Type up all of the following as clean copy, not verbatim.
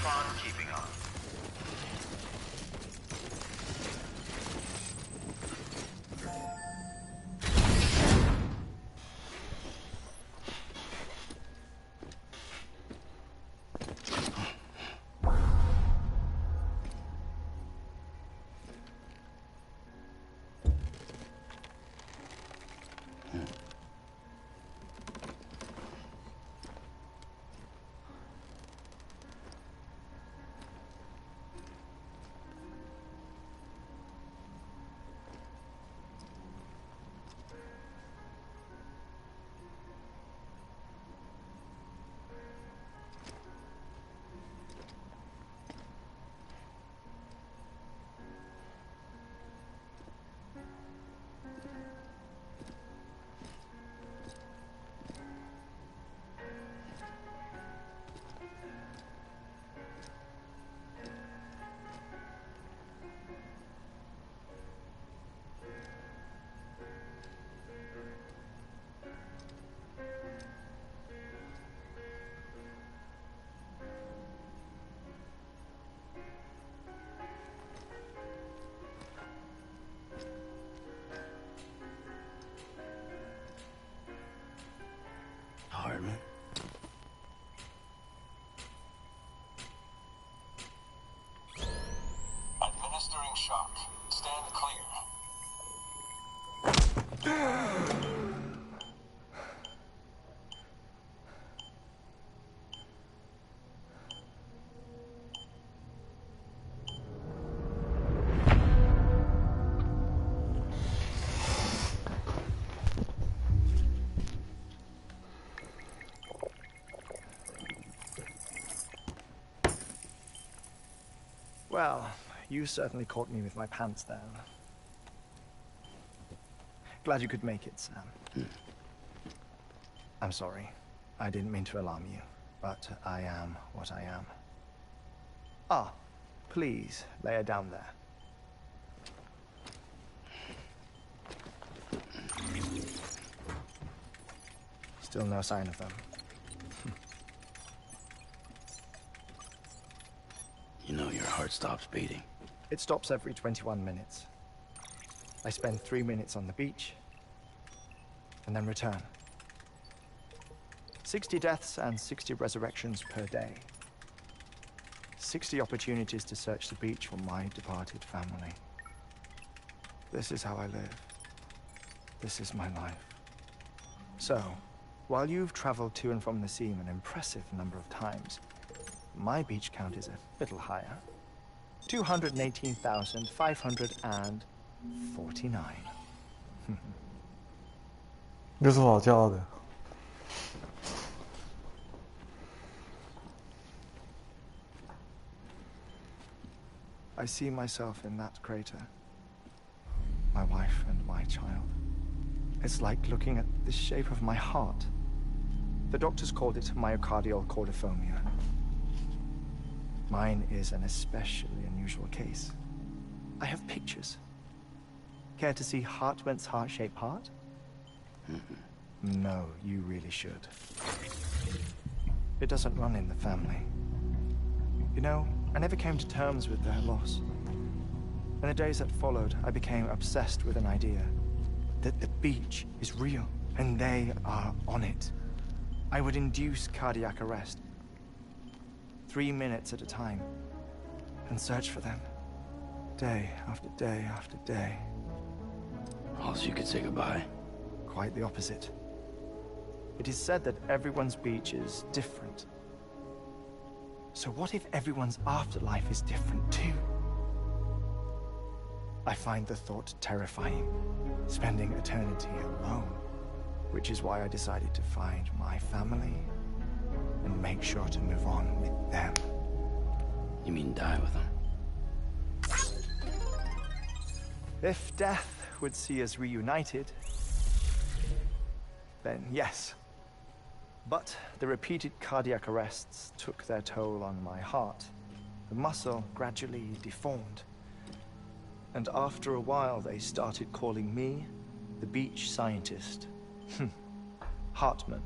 fun keeping up. Hardman. Administering shock. Stand clear. Well, you certainly caught me with my pants down. Glad you could make it, Sam. I'm sorry. I didn't mean to alarm you, but I am what I am. Ah, please, lay her down there. Still no sign of them. You know your heart stops beating. It stops every 21 minutes. I spend 3 minutes on the beach, and then return. 60 deaths and 60 resurrections per day. 60 opportunities to search the beach for my departed family. This is how I live. This is my life. So, while you've traveled to and from the scene an impressive number of times, my beach count is a little higher. 218,549. 有什么好骄傲的？ I see myself in that crater. My wife and my child. It's like looking at the shape of my heart. The doctors called it myocardial cordiphomia. Mine is an especially unusual case. I have pictures. Care to see Hartman's heart-shaped heart? No, you really should. It doesn't run in the family. You know, I never came to terms with their loss. In the days that followed, I became obsessed with an idea that the beach is real, and they are on it. I would induce cardiac arrest, 3 minutes at a time, and search for them, day after day after day. Also, you could say goodbye. Quite the opposite. It is said that everyone's beach is different. So what if everyone's afterlife is different too? I find the thought terrifying, spending eternity alone, which is why I decided to find my family and make sure to move on with them. You mean die with them? If death would see us reunited, then yes. But the repeated cardiac arrests took their toll on my heart. The muscle gradually deformed. And after a while, they started calling me the beach scientist. Hartman.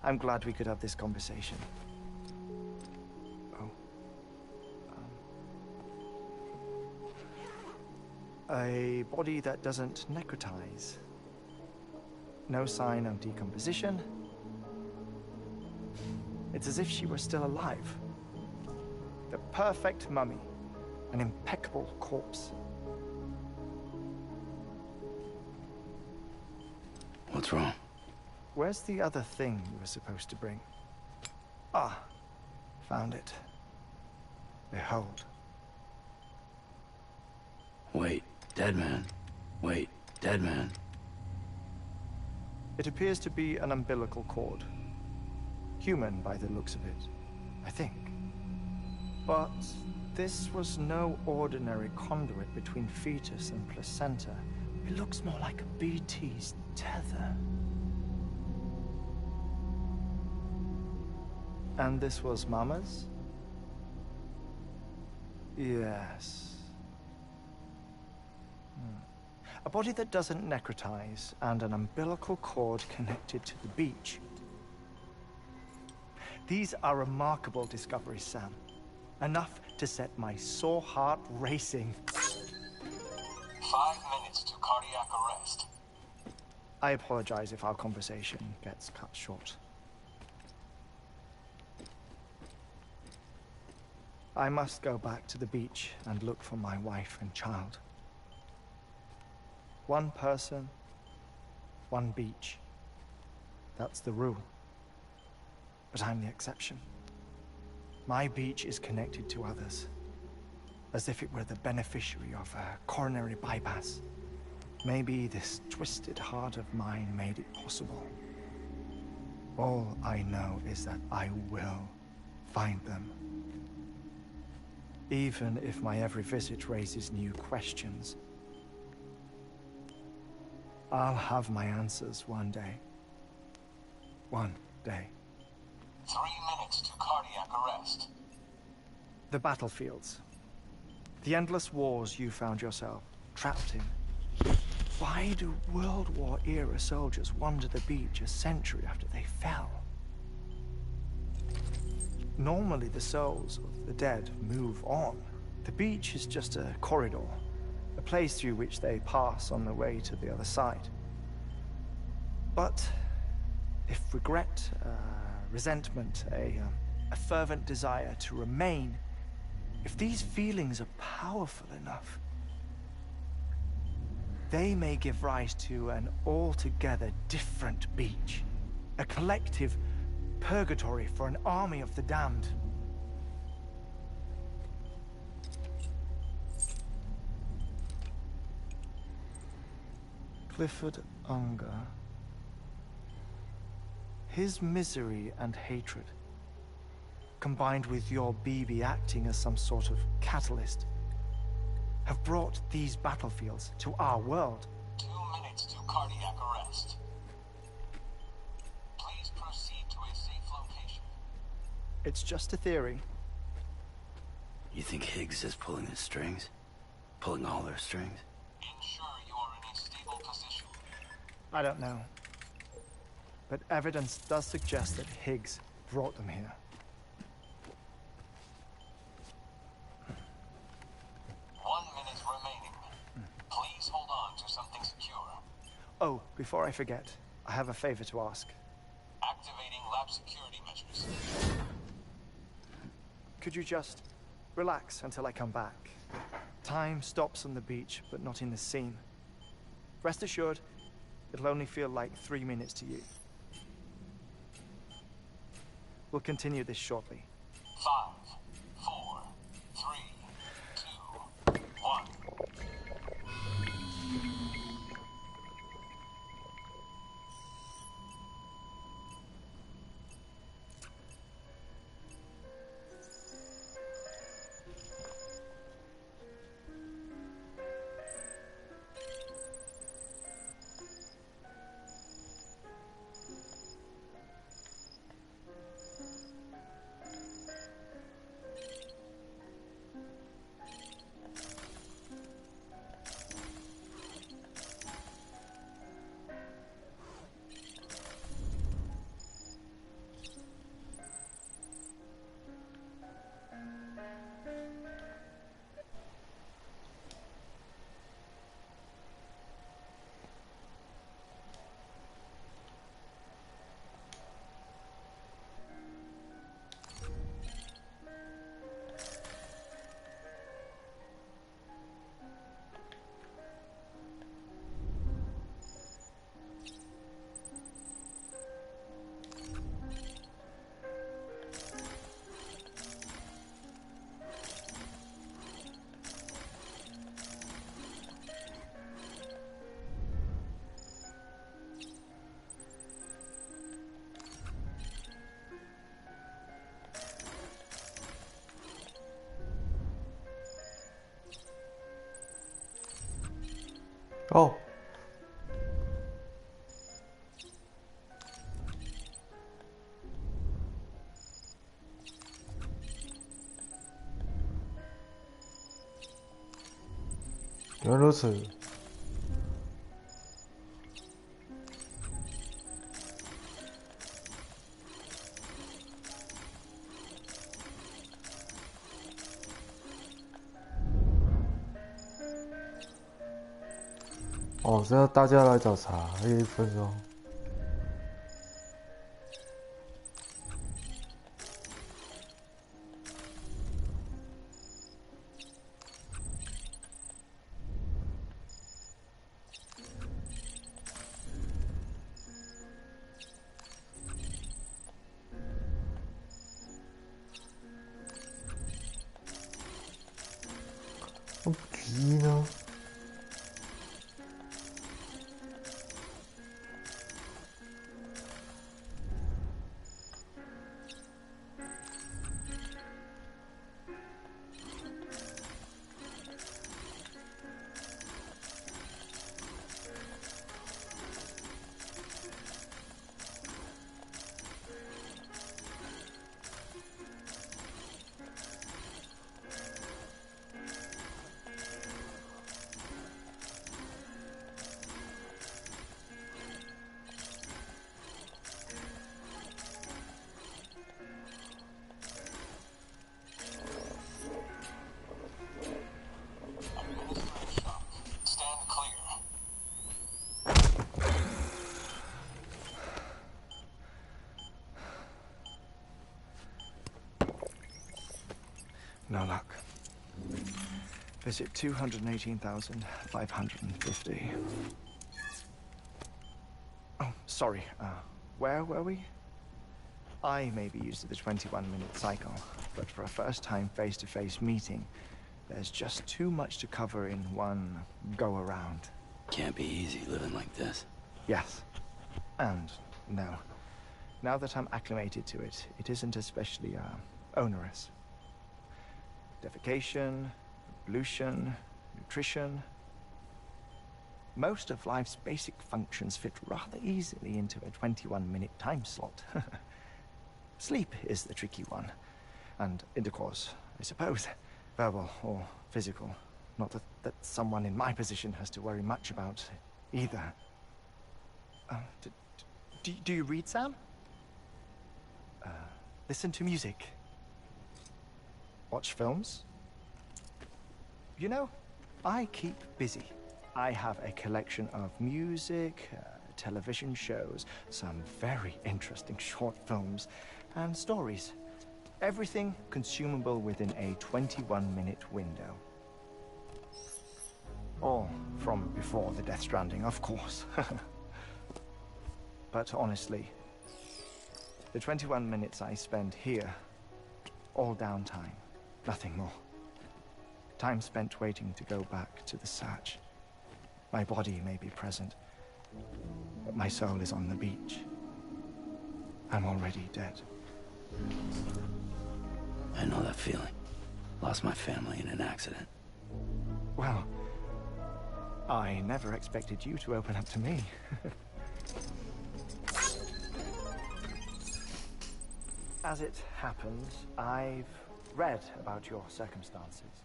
I'm glad we could have this conversation. A body that doesn't necrotize. No sign of decomposition. It's as if she were still alive. The perfect mummy. An impeccable corpse. What's wrong? Where's the other thing you were supposed to bring? Ah, found it. Behold. Wait, dead man. Wait, dead man. It appears to be an umbilical cord. Human by the looks of it, I think. But this was no ordinary conduit between fetus and placenta. It looks more like a BT's tether. And this was Mama's? Yes. A body that doesn't necrotize, and an umbilical cord connected to the beach. These are remarkable discoveries, Sam. Enough to set my sore heart racing. 5 minutes to cardiac arrest. I apologize if our conversation gets cut short. I must go back to the beach and look for my wife and child. One person, one beach. That's the rule. But I'm the exception. My beach is connected to others, as if it were the beneficiary of a coronary bypass. Maybe this twisted heart of mine made it possible. All I know is that I will find them. Even if my every visit raises new questions. I'll have my answers one day. One day. 3 minutes to cardiac arrest. The battlefields. The endless wars you found yourself trapped in. Why do World War era soldiers wander the beach a century after they fell? Normally the souls of the dead move on. The beach is just a corridor, a place through which they pass on the way to the other side. But if regret, resentment, a fervent desire to remain, if these feelings are powerful enough, they may give rise to an altogether different beach, a collective purgatory for an army of the damned. Clifford Unger. His misery and hatred, combined with your BB acting as some sort of catalyst, have brought these battlefields to our world. 2 minutes to cardiac arrest. Please proceed to a safe location. It's just a theory. You think Higgs is pulling his strings? Pulling all their strings? Ensure you are in a stable position. I don't know. But evidence does suggest that Higgs brought them here. 1 minute remaining. Please hold on to something secure. Oh, before I forget, I have a favor to ask. Activating lab security measures. Could you just relax until I come back? Time stops on the beach, but not in the scene. Rest assured, it'll only feel like 3 minutes to you. We'll continue this shortly. 5, 4, 3, 2, 1. 哦，原来如此。哦，现在大家来找茬，还有1分钟。那鸡呢？Stand clear. No luck. Visit 218,550. Oh, sorry. Where were we? I may be used to the 21-minute cycle, but for a first-time face-to-face meeting, there's just too much to cover in one go-around. Can't be easy living like this. Yes. And no. Now that I'm acclimated to it, it isn't especially, onerous. Defecation, ablution, nutrition. Most of life's basic functions fit rather easily into a 21-minute time slot. Sleep is the tricky one. And intercourse, I suppose. Verbal or physical. Not that someone in my position has to worry much about either. Do you read, Sam? Listen to music. Watch films. You know, I keep busy. I have a collection of music, television shows, some very interesting short films, and stories. Everything consumable within a 21-minute window. All from before the Death Stranding, of course. But honestly, the 21 minutes I spend here, all downtime, nothing more. Time spent waiting to go back to the search. My body may be present, but my soul is on the beach. I'm already dead. I know that feeling. Lost my family in an accident. Well, I never expected you to open up to me. As it happens, I've read about your circumstances.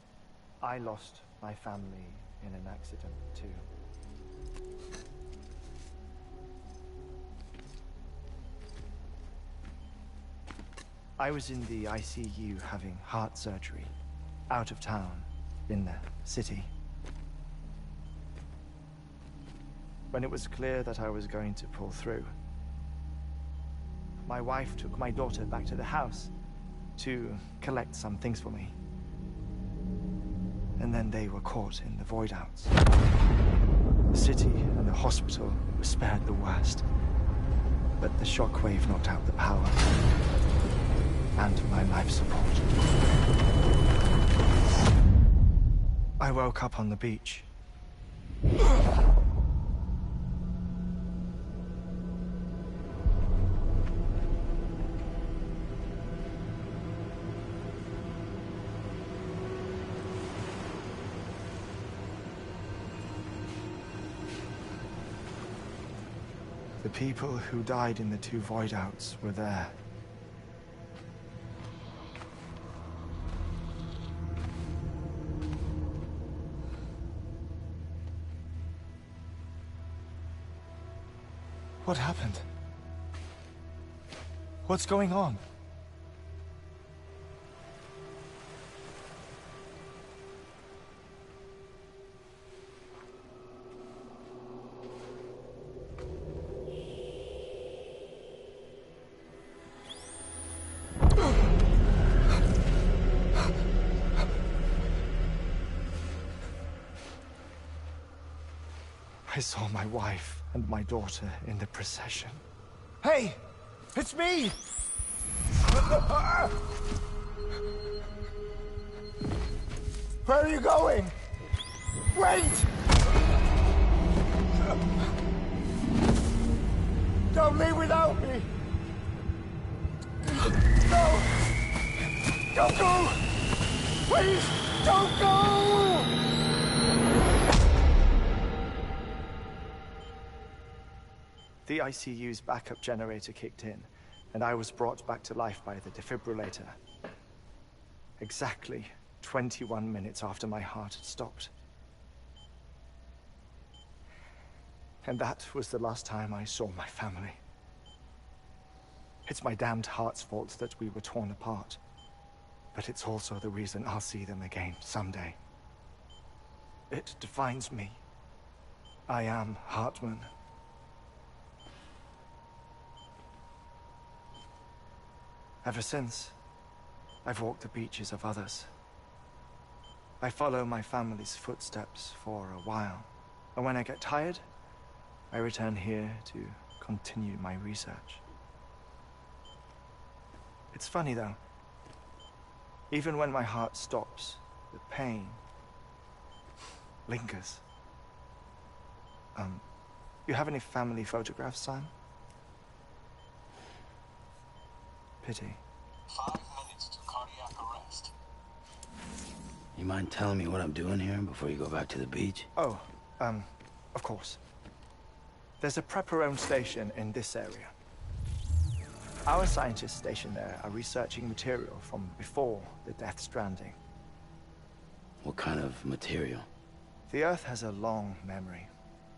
I lost my family in an accident, too. I was in the ICU having heart surgery, out of town, in the city. When it was clear that I was going to pull through, my wife took my daughter back to the house to collect some things for me. And then they were caught in the void-outs. The city and the hospital were spared the worst, but the shockwave knocked out the power and my life support. I woke up on the beach. The people who died in the 2 void outs were there. What happened? What's going on? I saw my wife and my daughter in the procession. Hey! It's me! Where are you going? Wait! Don't leave without me! No! Don't go! Please, don't go! The ICU's backup generator kicked in, and I was brought back to life by the defibrillator. Exactly 21 minutes after my heart had stopped. And that was the last time I saw my family. It's my damned heart's fault that we were torn apart, but it's also the reason I'll see them again someday. It defines me. I am Hartman. Ever since, I've walked the beaches of others. I follow my family's footsteps for a while, and when I get tired, I return here to continue my research. It's funny though, even when my heart stops, the pain lingers. You have any family photographs, Sam? Pity. 5 minutes to cardiac arrest. You mind telling me what I'm doing here before you go back to the beach? Oh, of course. There's a prepper-owned station in this area. Our scientists stationed there are researching material from before the Death Stranding. What kind of material? The Earth has a long memory.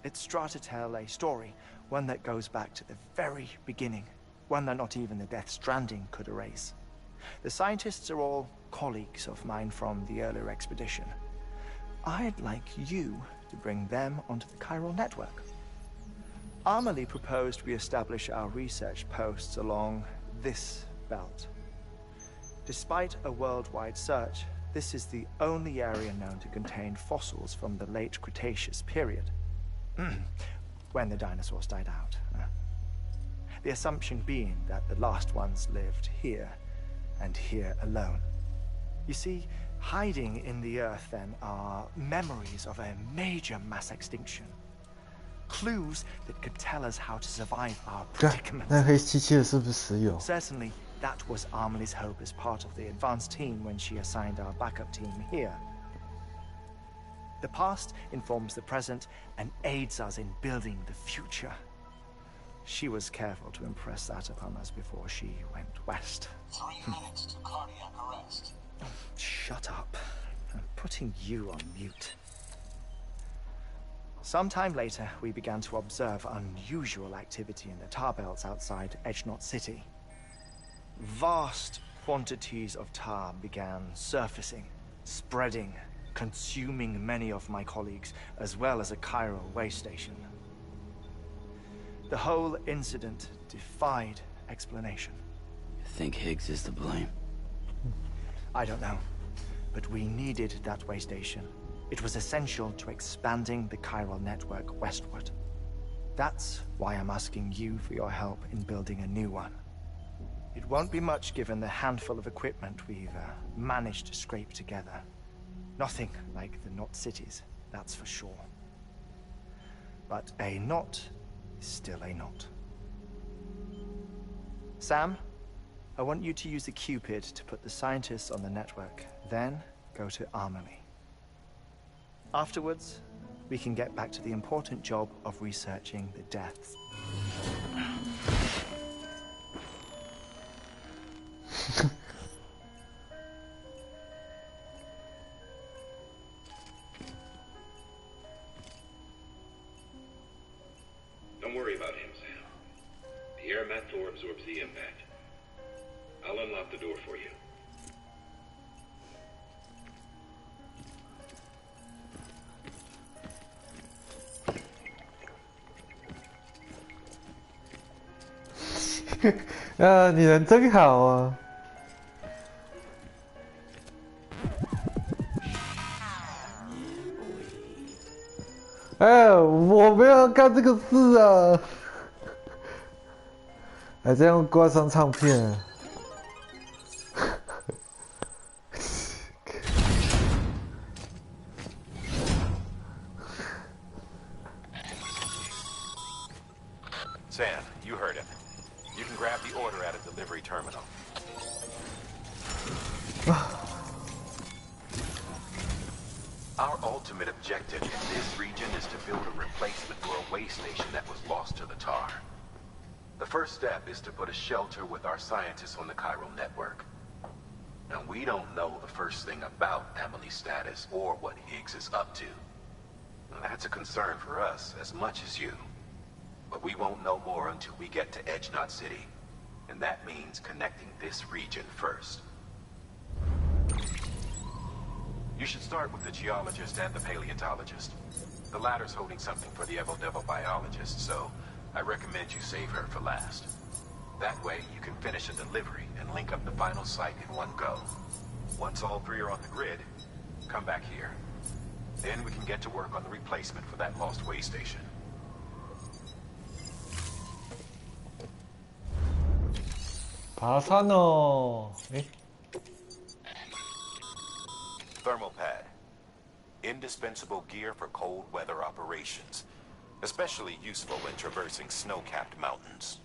It's trying to tell a story, one that goes back to the very beginning. One that not even the Death Stranding could erase. The scientists are all colleagues of mine from the earlier expedition. I'd like you to bring them onto the chiral network. Amelie proposed we establish our research posts along this belt. Despite a worldwide search, this is the only area known to contain fossils from the late Cretaceous period, when the dinosaurs died out. The assumption being that the last ones lived here, and here alone. You see, hiding in the Earth then are memories of a major mass extinction. Clues that could tell us how to survive our 干， predicament. 那黑漆漆的是不是石油？ Certainly, that was Amelie's hope as part of the advanced team when she assigned our backup team here. The past informs the present and aids us in building the future. She was careful to impress that upon us before she went west. 3 minutes to cardiac arrest. Shut up. I'm putting you on mute. Sometime later, we began to observe unusual activity in the tar belts outside Edgenot City. Vast quantities of tar began surfacing, spreading, consuming many of my colleagues, as well as a chiral way station. The whole incident defied explanation. You think Higgs is to blame? I don't know, but we needed that way station. It was essential to expanding the chiral network westward. That's why I'm asking you for your help in building a new one. It won't be much given the handful of equipment we've managed to scrape together. Nothing like the knot cities, that's for sure. But a knot is still a knot. Sam, I want you to use the Cupid to put the scientists on the network, then go to Amelie. Afterwards, we can get back to the important job of researching the deaths. Don't worry about him, Sam. The air mat door absorbs the impact. I'll unlock the door for you.啊，你人真好啊！哎，我没有干这个事啊！还这样挂上唱片。Sam, you heard him. You can grab the order at a delivery terminal. Our ultimate objective in this region is to build a replacement for a way station that was lost to the tar. The first step is to put a shelter with our scientists on the Cairo network. Now, we don't know the first thing about Emily's status or what Higgs is up to. Now, that's a concern for us as much as you. But we won't know more until we get to Edge Knot City. And that means connecting this region first. You should start with the geologist and the paleontologist. The latter's holding something for the Evo-Devo biologist, so I recommend you save her for last. That way, you can finish a delivery and link up the final site in one go. Once all three are on the grid, come back here. Then we can get to work on the replacement for that lost way station. Thermal pad. Indispensable gear for cold weather operations. Especially useful when traversing snow-capped mountains.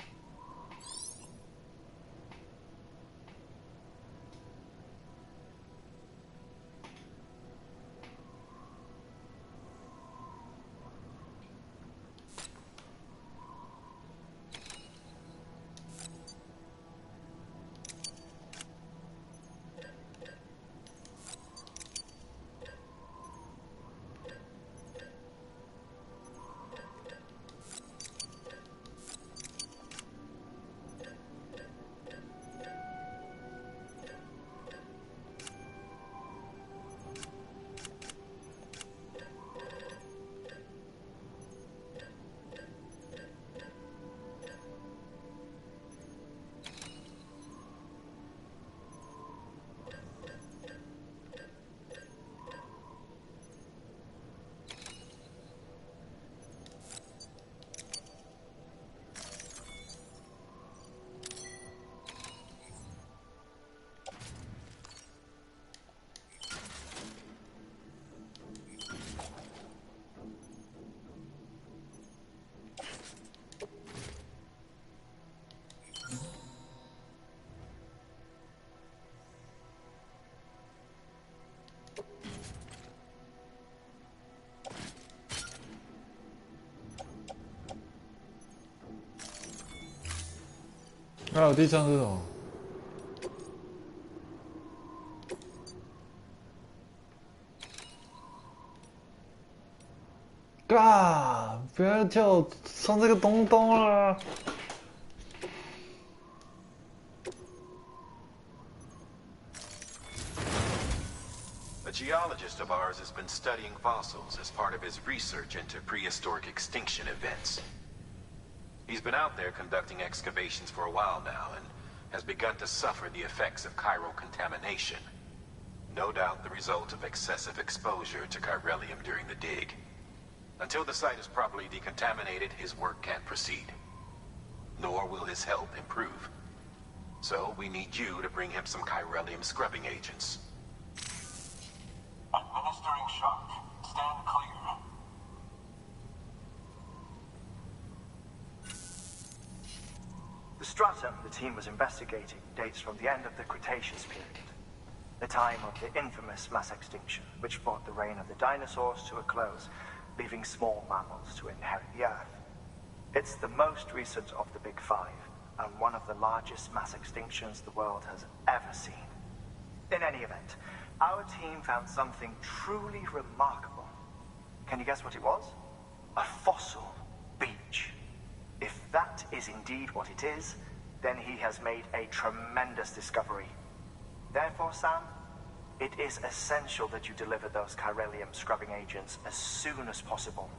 那我地上是什么？啊！不要叫我上这个东东了。A geologist of ours has been studying fossils as part of his research into prehistoric extinction events. He's been out there conducting excavations for a while now and has begun to suffer the effects of chiral contamination. No doubt the result of excessive exposure to chiralium during the dig. Until the site is properly decontaminated, his work can't proceed. Nor will his health improve. So we need you to bring him some chiralium scrubbing agents. Administering shock. Stand clear. The stratum the team was investigating dates from the end of the Cretaceous period, the time of the infamous mass extinction, which brought the reign of the dinosaurs to a close, leaving small mammals to inherit the Earth. It's the most recent of the Big Five, and one of the largest mass extinctions the world has ever seen. In any event, our team found something truly remarkable. Can you guess what it was? A fossil beach. If that is indeed what it is, then he has made a tremendous discovery. Therefore, Sam, it is essential that you deliver those chiralium scrubbing agents as soon as possible.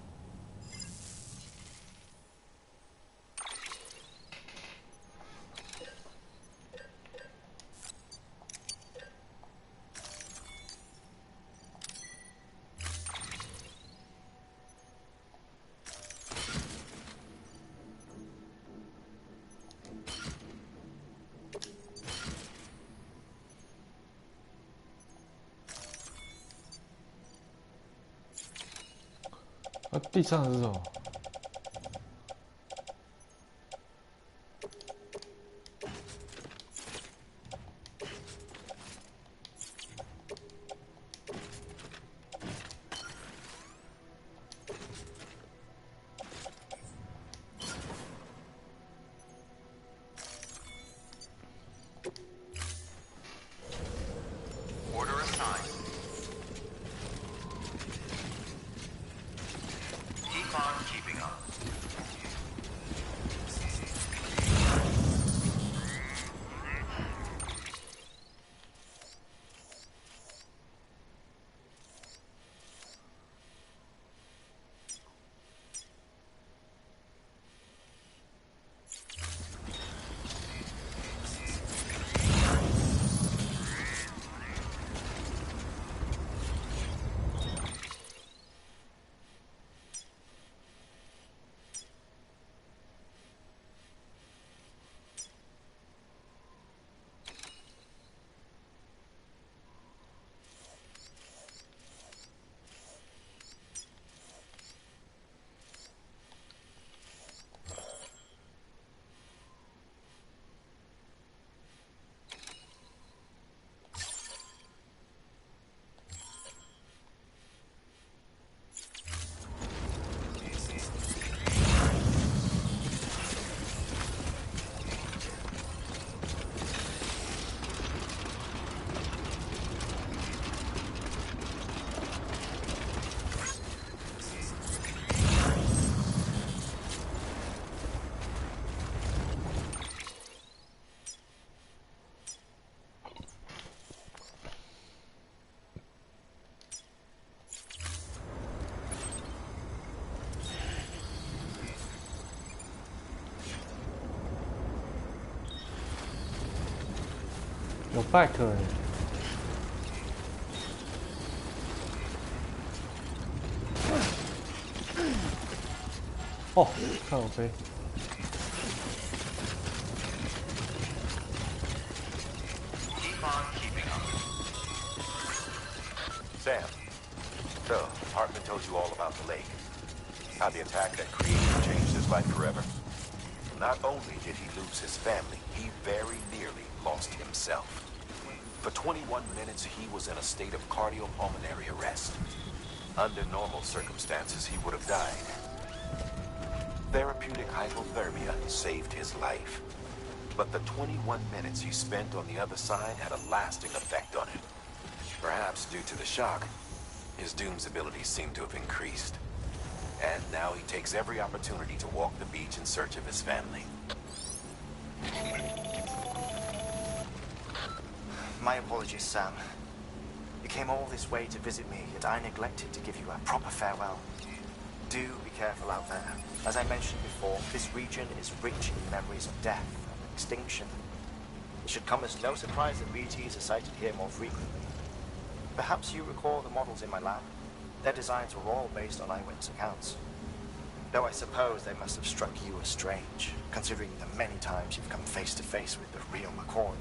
地上是什么？有 back 哎！哦，看我飞！ Sam, so Hartman told you all about the lake. How the attack that created and changed his life forever. Not only did he lose his family, he very nearly lost himself. For 21 minutes, he was in a state of cardiopulmonary arrest. Under normal circumstances, he would have died. Therapeutic hypothermia saved his life. But the 21 minutes he spent on the other side had a lasting effect on him. Perhaps due to the shock, his Doom's abilities seem to have increased. And now he takes every opportunity to walk the beach in search of his family. My apologies, Sam. You came all this way to visit me, yet I neglected to give you a proper farewell. Do be careful out there. As I mentioned before, this region is rich in memories of death and extinction. It should come as no surprise that BTs are sighted here more frequently. Perhaps you recall the models in my lab? Their designs were all based on eyewitness accounts. Though I suppose they must have struck you as strange, considering the many times you've come face to face with the real McCoy.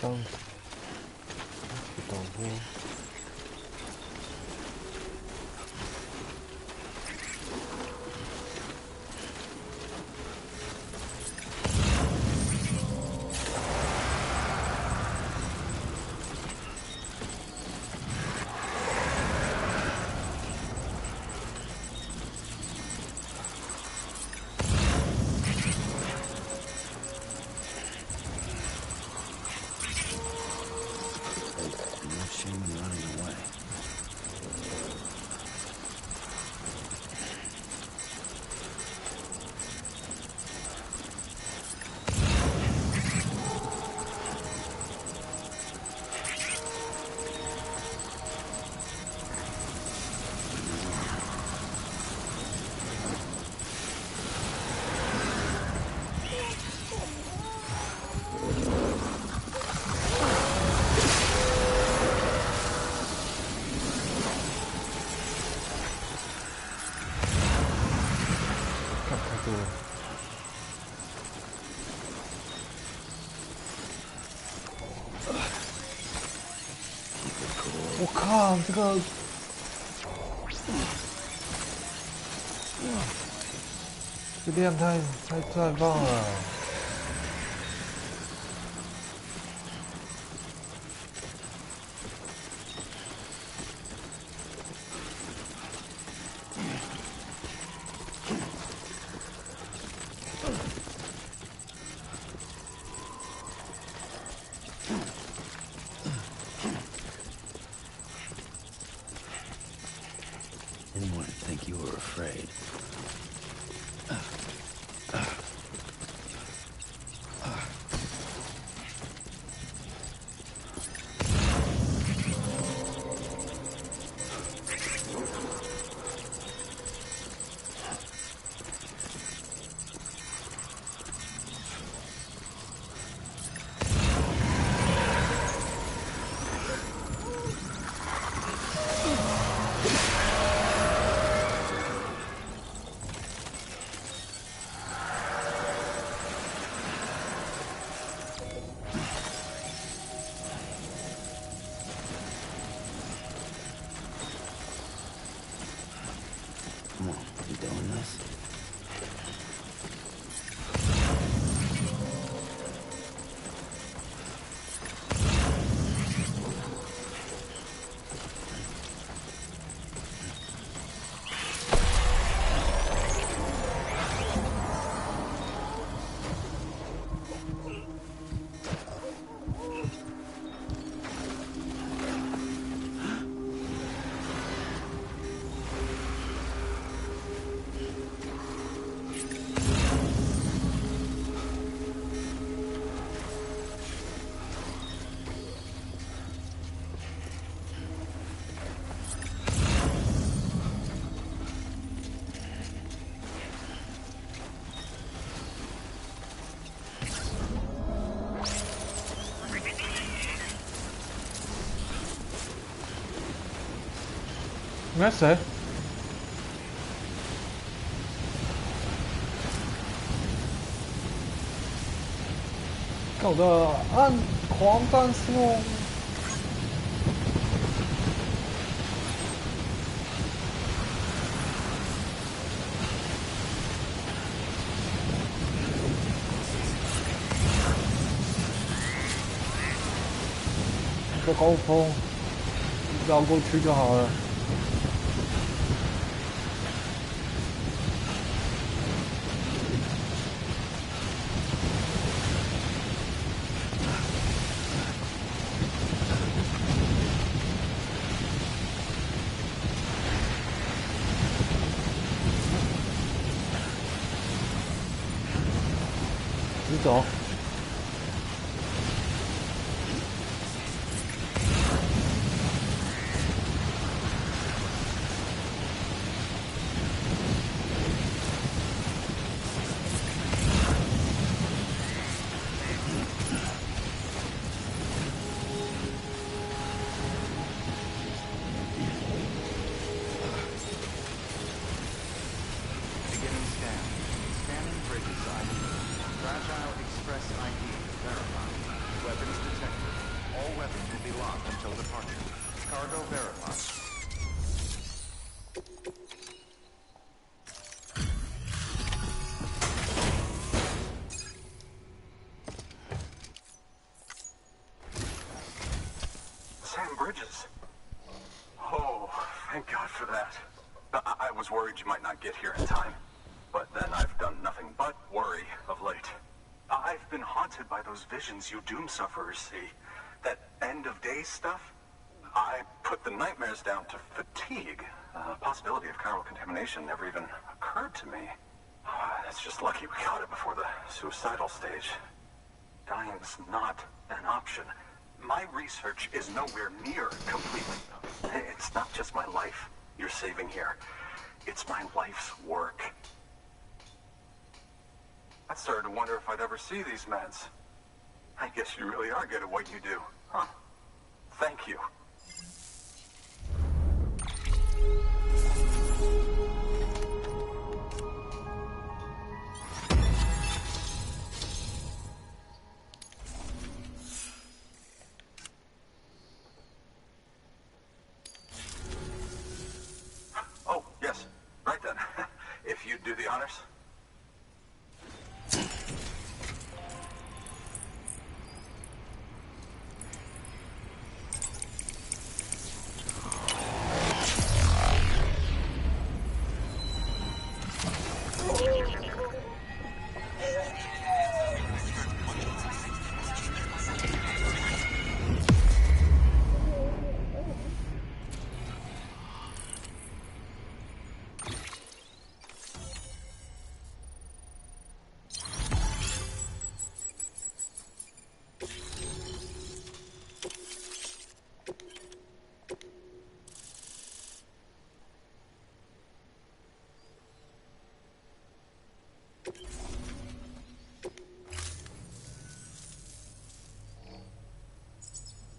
当导播。我靠，这个，这量太棒了！Anyone would think you were afraid. Come on, you doing this?你看谁？搞得暗狂战士哦！一个高峰，绕过去就好了。直走。Weapons detected. All weapons will be locked until departure. Cargo verified. Sam Bridges. Oh, thank God for that. I was worried you might not get here in time. But then I've done nothing but worry of late. I've been haunted by those visions you doom sufferers see. That end of days stuff. I put the nightmares down to fatigue. The possibility of chiral contamination never even occurred to me. It's just lucky we got it before the suicidal stage. Dying's not an option. My research is nowhere near complete. It's not just my life you're saving here. It's my life's work. I started to wonder if I'd ever see these meds. I guess you really are good at what you do, huh? Thank you. Oh, yes. Right then. If you'd do the honors.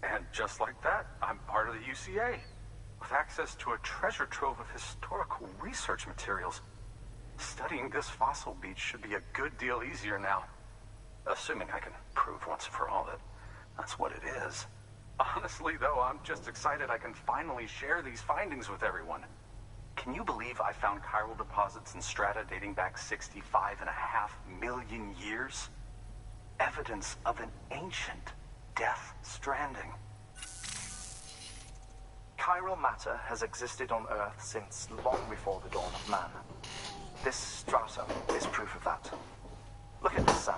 And just like that, I'm part of the UCA, with access to a treasure trove of historical research materials. Studying this fossil beach should be a good deal easier now. Assuming I can prove once and for all that that's what it is. Honestly, though, I'm just excited I can finally share these findings with everyone. Can you believe I found chiral deposits in strata dating back 65.5 million years? Evidence of an ancient Death Stranding. Chiral matter has existed on Earth since long before the dawn of man. This stratum is proof of that. Look at this, Sam.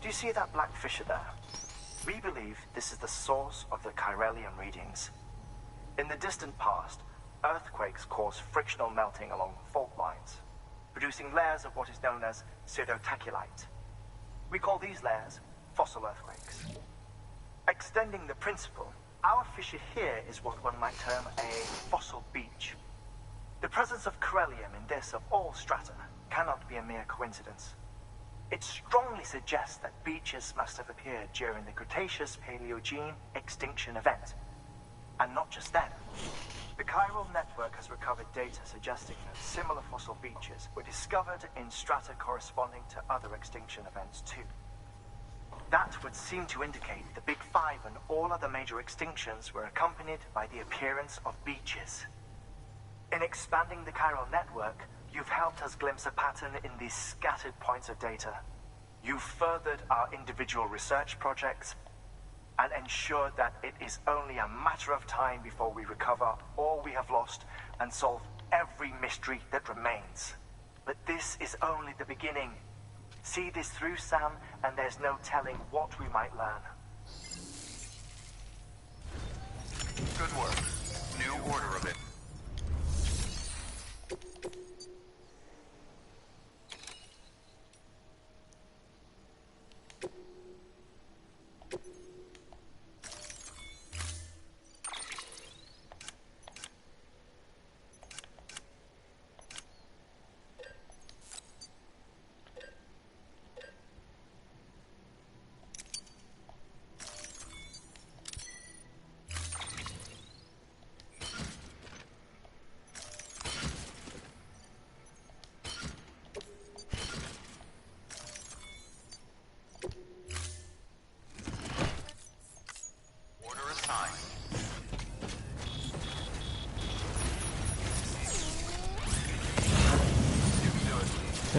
Do you see that black fissure there? We believe this is the source of the Chiralian readings. In the distant past, earthquakes caused frictional melting along fault lines, producing layers of what is known as pseudotachylite. We call these layers fossil earthquakes. Extending the principle, our fissure here is what one might term a fossil beach. The presence of Chiralium in this of all strata cannot be a mere coincidence. It strongly suggests that beaches must have appeared during the Cretaceous-Paleogene extinction event. And not just then. The chiral network has recovered data suggesting that similar fossil beaches were discovered in strata corresponding to other extinction events too. That would seem to indicate the Big Five and all other major extinctions were accompanied by the appearance of beaches. In expanding the chiral network, you've helped us glimpse a pattern in these scattered points of data. You've furthered our individual research projects and ensured that it is only a matter of time before we recover all we have lost and solve every mystery that remains. But this is only the beginning. See this through, Sam, and there's no telling what we might learn. Good work. New order of it.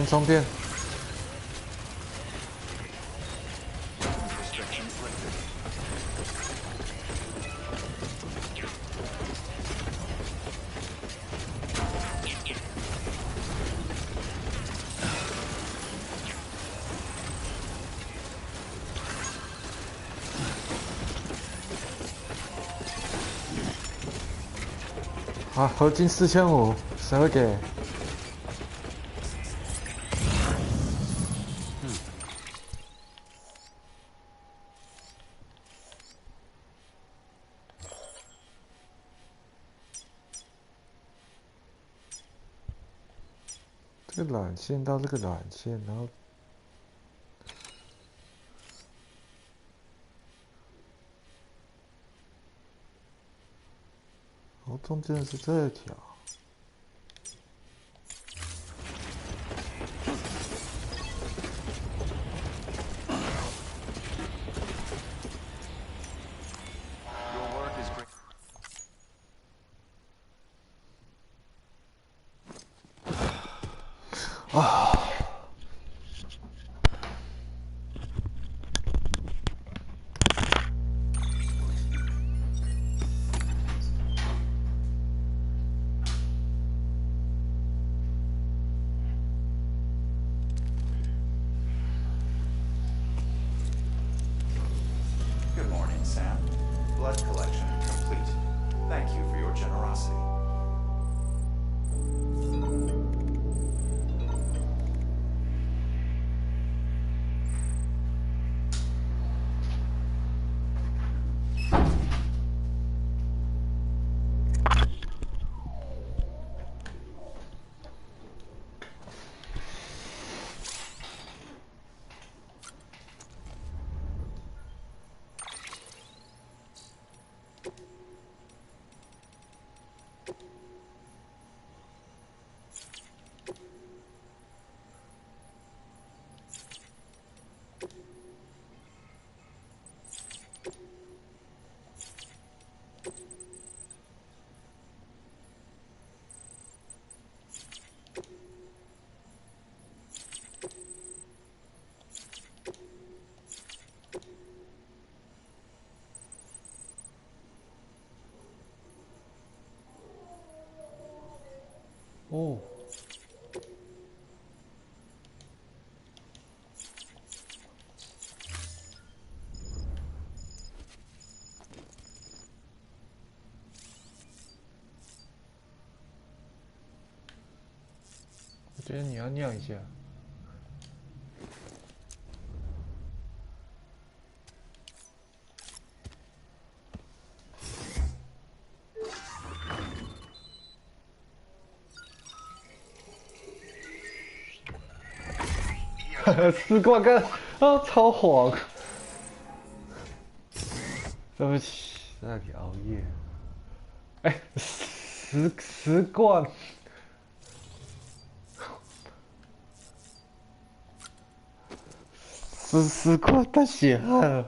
充电。啊，合金4500，谁会给？这个缆线到这个缆线，然后，中间是这条。Good morning, Sam. Blood collection complete. Thank you for your generosity.哦，我觉得你要尿一下。丝瓜干啊，超黄。对不起，那里熬夜。哎，十罐。十罐太血汗了。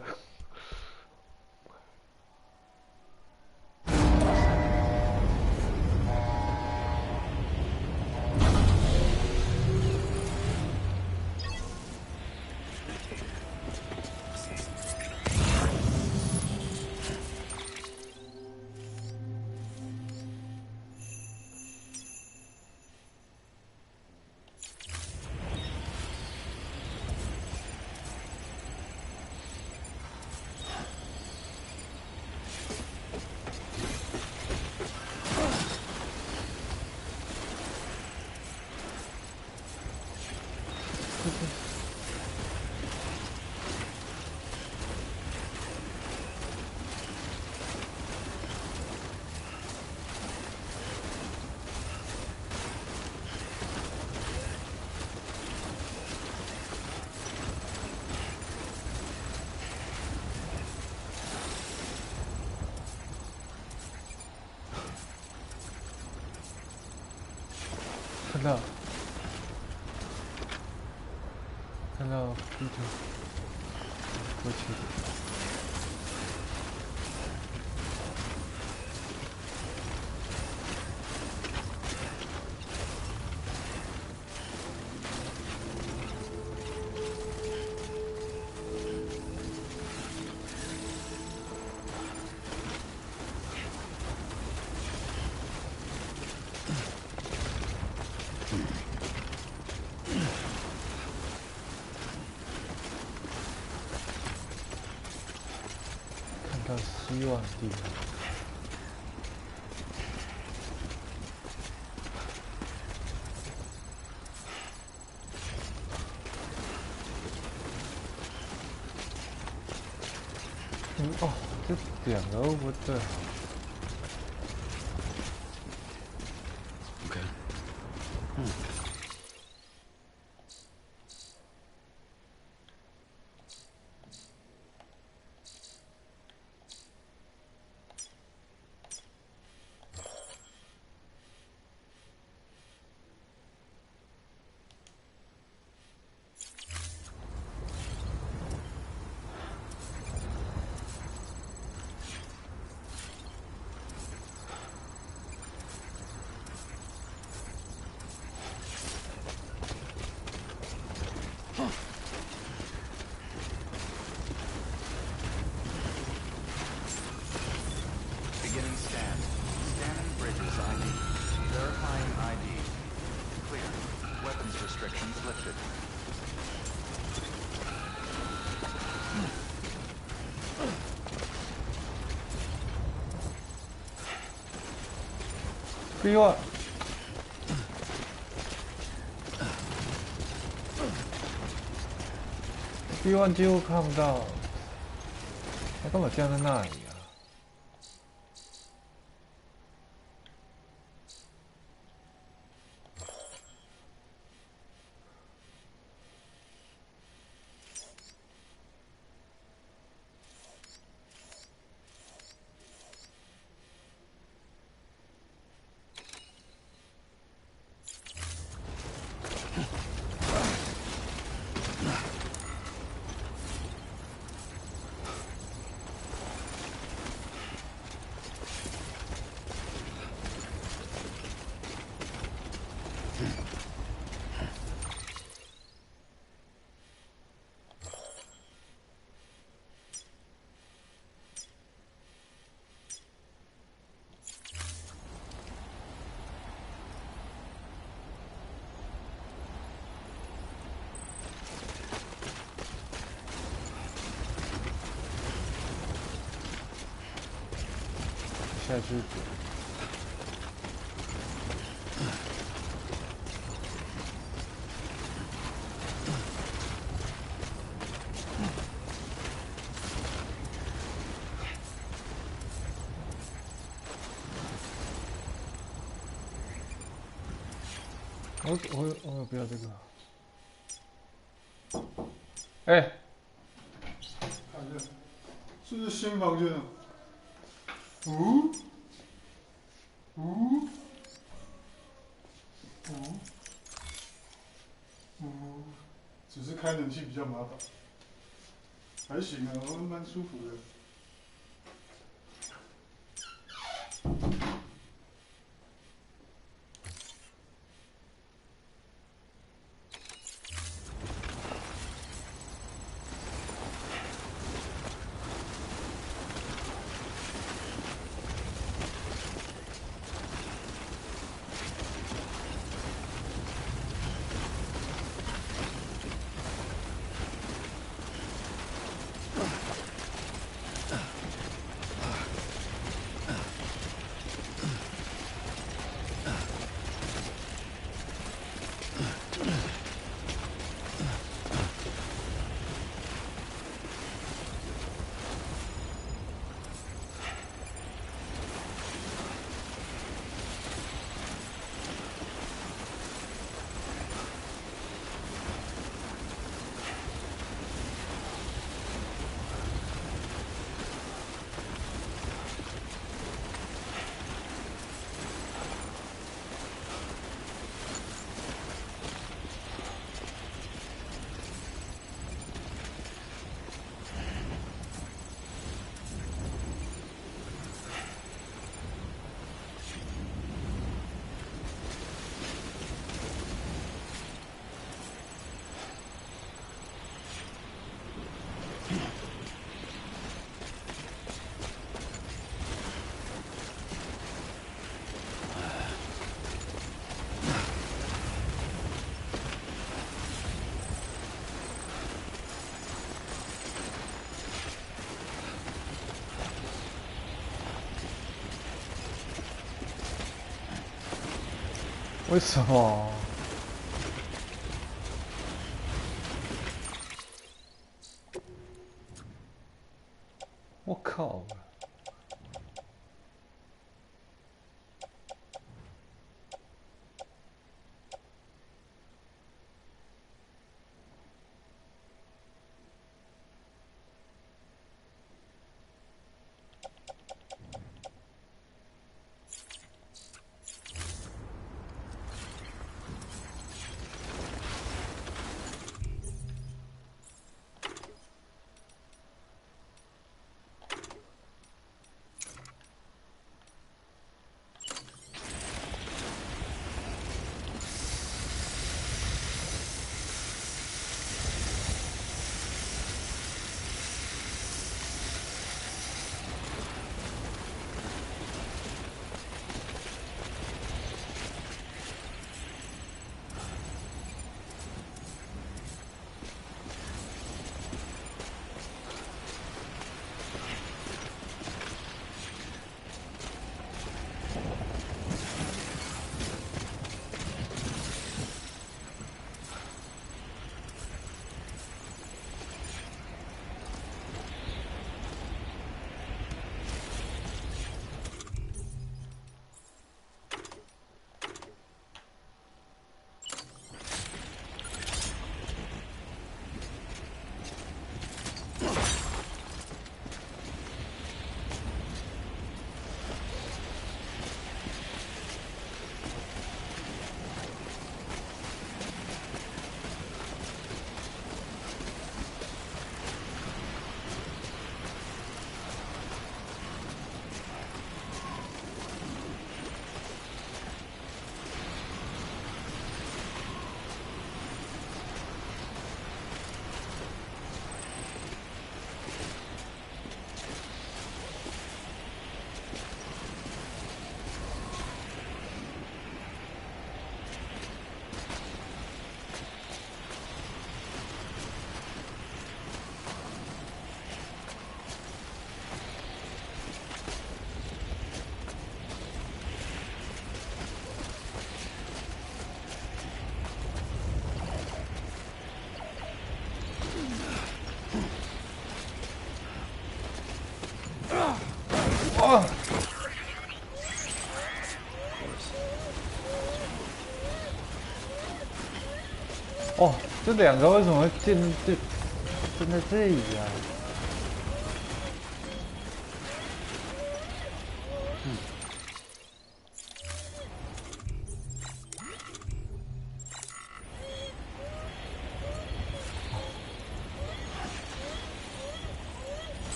看到一头过去。到希望地。哦，这两个不对。OK。Beginning scan. Scanning bridges ID. Verifying ID. Clear. Weapons restrictions lifted. B1几乎看不到，他根本站在那里啊！下去。我不要这个。哎，看这，是不是新房间啊？只是开冷气比较麻烦，还行啊，蛮舒服的。为什么？我靠！哦，这两个为什么会建在这里啊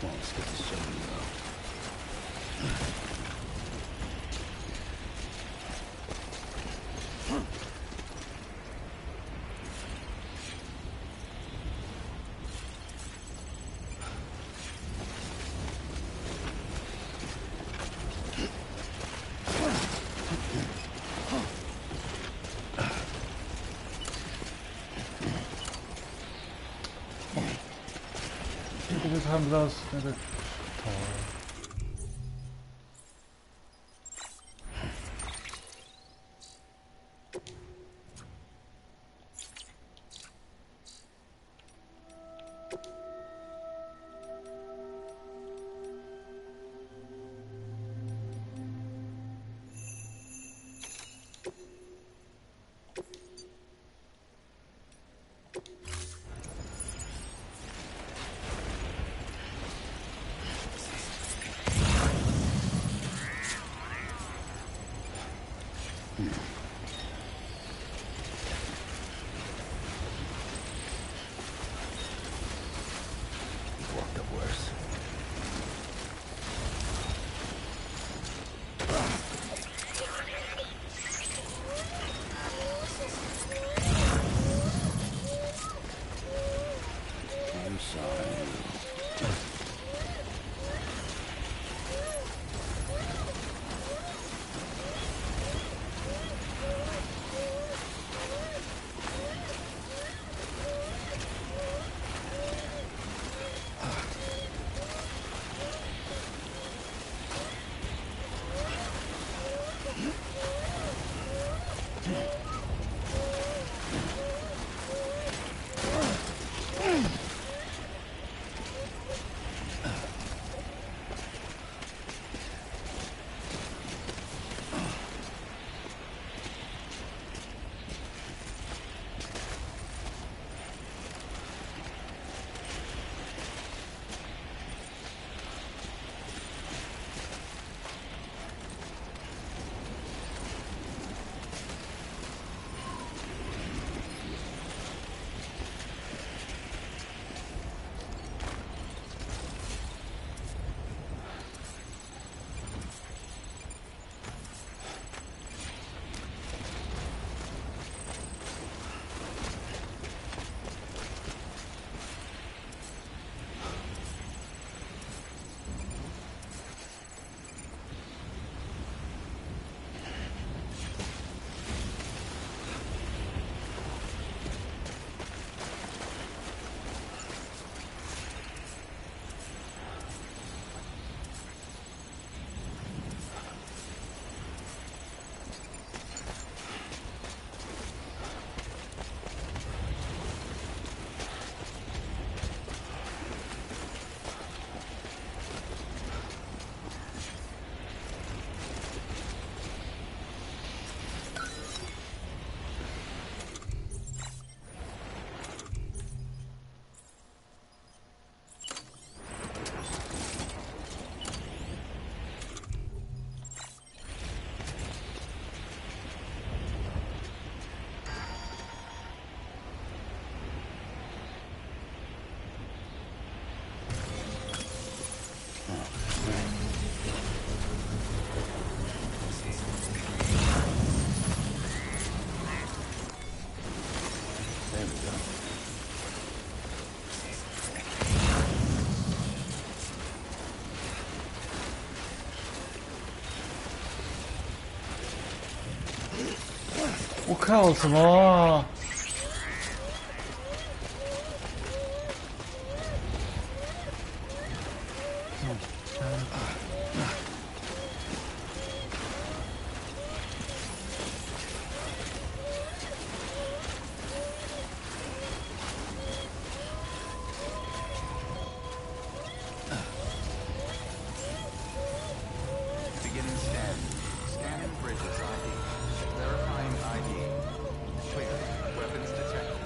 ？Let's get this showing这个看不到那个头。我靠，什么啊？Beginning scan. Scanning bridges ID. Verifying ID. Clear. Weapons detected.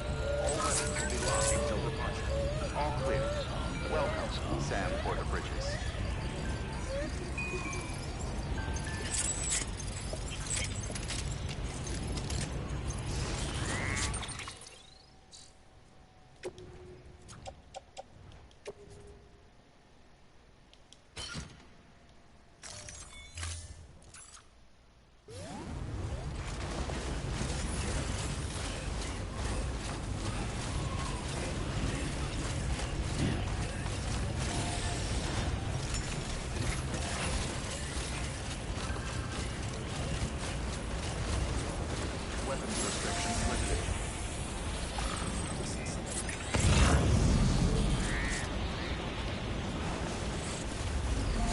All weapons will be locked until departure. All clear. Welcome, Sam Porter Bridges. Weapons restrictions lifted.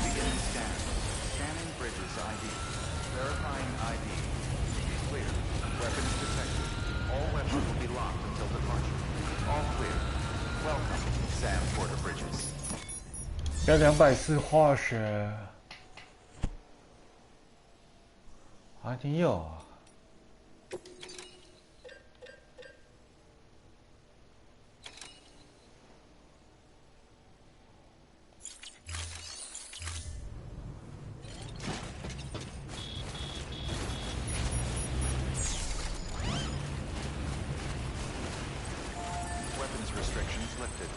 Beginning scan. Scanning bridges ID. Verifying ID. Clear. Weapons detected. All weapons will be locked until departure. All clear. Welcome, Sam Porter Bridges. 要200次化学，还挺有啊。Weapons restrictions lifted.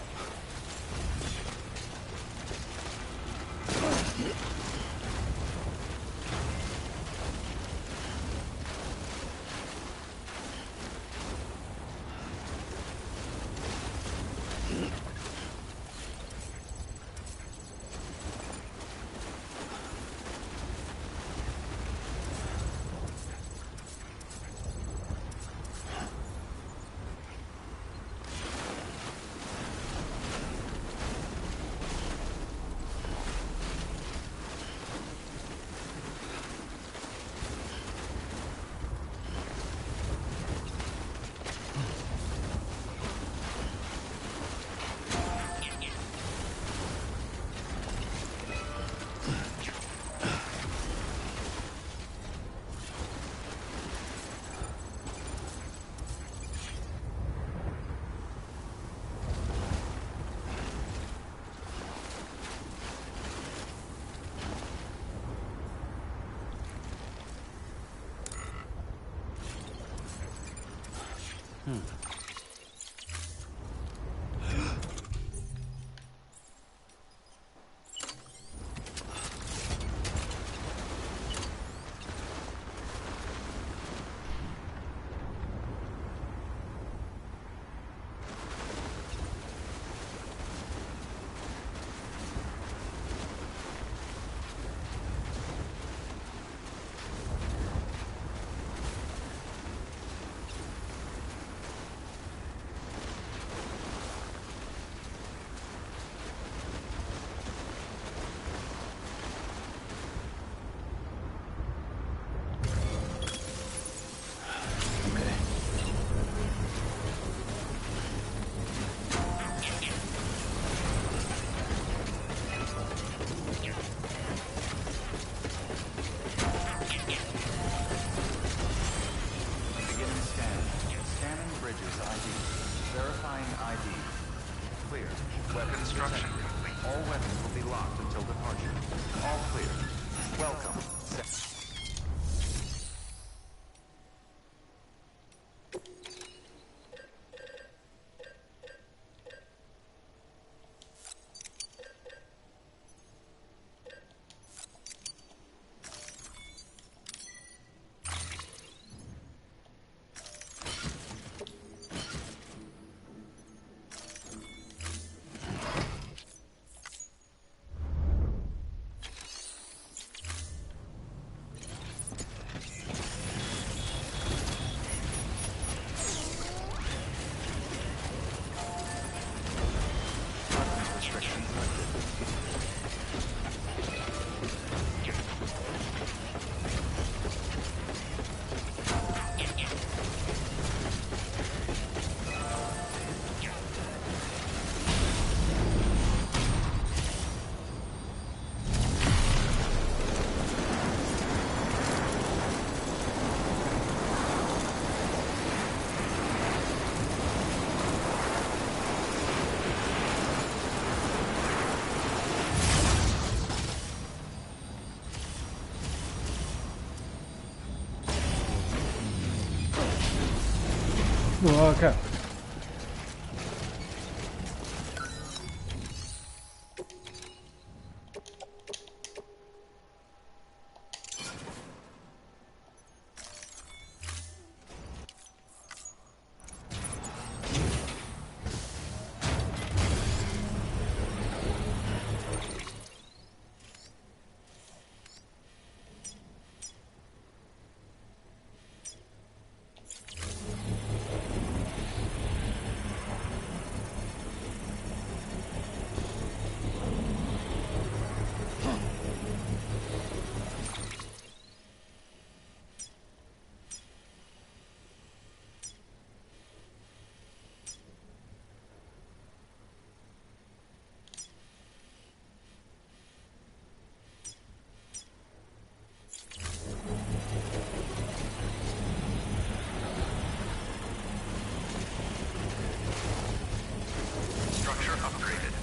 什么要看？Structure upgraded.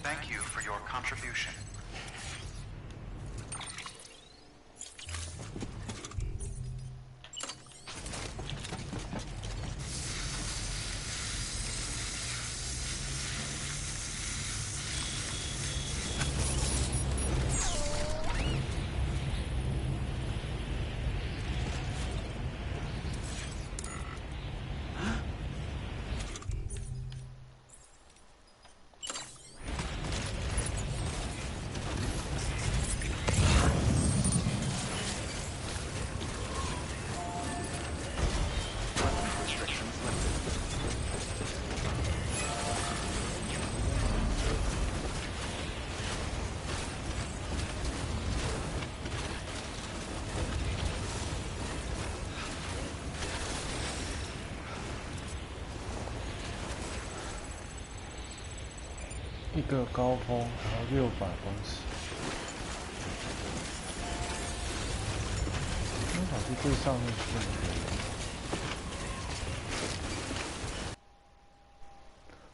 Thank you for your contribution. 一个高峰，然后600公尺。我跑去最上面去。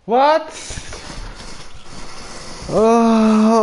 What？ 啊！